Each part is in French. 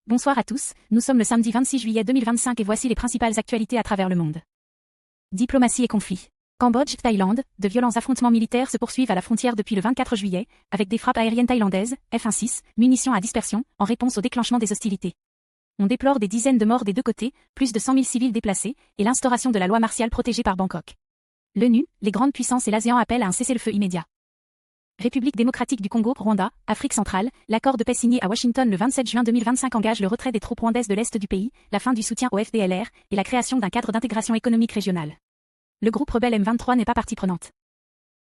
Bonsoir à tous, nous sommes le samedi 26 juillet 2025 et voici les principales actualités à travers le monde. Diplomatie et conflits. Cambodge, Thaïlande, de violents affrontements militaires se poursuivent à la frontière depuis le 24 juillet, avec des frappes aériennes thaïlandaises, F-16, munitions à dispersion, en réponse au déclenchement des hostilités. On déplore des dizaines de morts des deux côtés, plus de 100 000 civils déplacés, et l'instauration de la loi martiale protégée par Bangkok. L'ONU, les grandes puissances et l'ASEAN appellent à un cessez-le-feu immédiat. République démocratique du Congo, Rwanda, Afrique centrale, l'accord de paix signé à Washington le 27 juin 2025 engage le retrait des troupes rwandaises de l'Est du pays, la fin du soutien au FDLR, et la création d'un cadre d'intégration économique régionale. Le groupe rebelle M23 n'est pas partie prenante.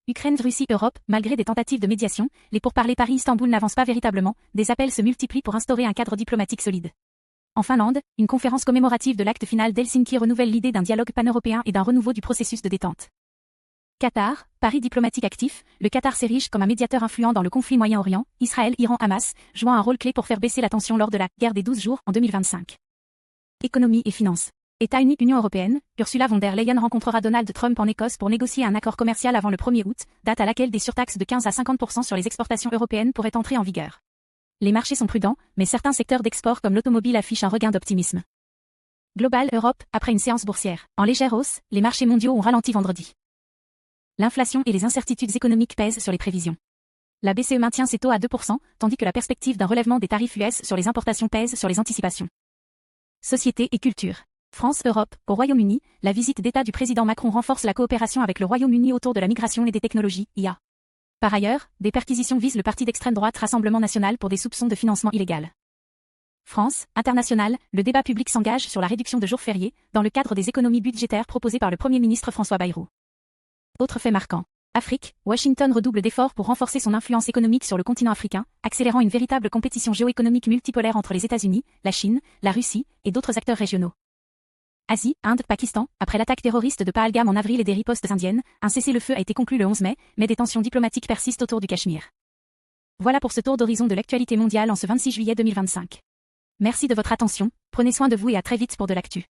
Ukraine, Russie, Europe, malgré des tentatives de médiation, les pourparlers Paris-Istanbul n'avancent pas véritablement, des appels se multiplient pour instaurer un cadre diplomatique solide. En Finlande, une conférence commémorative de l'acte final d'Helsinki renouvelle l'idée d'un dialogue pan-européen et d'un renouveau du processus de détente. Qatar, pari diplomatique actif, le Qatar s'érige comme un médiateur influent dans le conflit Moyen-Orient, Israël, Iran, Hamas, jouant un rôle clé pour faire baisser la tension lors de la guerre des 12 jours en 2025. Économie et finances. États-Unis, Union européenne, Ursula von der Leyen rencontrera Donald Trump en Écosse pour négocier un accord commercial avant le 1er août, date à laquelle des surtaxes de 15 à 50% sur les exportations européennes pourraient entrer en vigueur. Les marchés sont prudents, mais certains secteurs d'export comme l'automobile affichent un regain d'optimisme. Global Europe, après une séance boursière en légère hausse, les marchés mondiaux ont ralenti vendredi. L'inflation et les incertitudes économiques pèsent sur les prévisions. La BCE maintient ses taux à 2%, tandis que la perspective d'un relèvement des tarifs US sur les importations pèse sur les anticipations. Société et culture. France-Europe, au Royaume-Uni, la visite d'État du président Macron renforce la coopération avec le Royaume-Uni autour de la migration et des technologies, IA. Par ailleurs, des perquisitions visent le parti d'extrême droite Rassemblement National pour des soupçons de financement illégal. France, international, le débat public s'engage sur la réduction de jours fériés, dans le cadre des économies budgétaires proposées par le Premier ministre François Bayrou. Autre fait marquant. Afrique, Washington redouble d'efforts pour renforcer son influence économique sur le continent africain, accélérant une véritable compétition géoéconomique multipolaire entre les États-Unis, la Chine, la Russie et d'autres acteurs régionaux. Asie, Inde, Pakistan, après l'attaque terroriste de Pahalgam en avril et des ripostes indiennes, un cessez-le-feu a été conclu le 11 mai, mais des tensions diplomatiques persistent autour du Cachemire. Voilà pour ce tour d'horizon de l'actualité mondiale en ce 26 juillet 2025. Merci de votre attention, prenez soin de vous et à très vite pour de l'actu.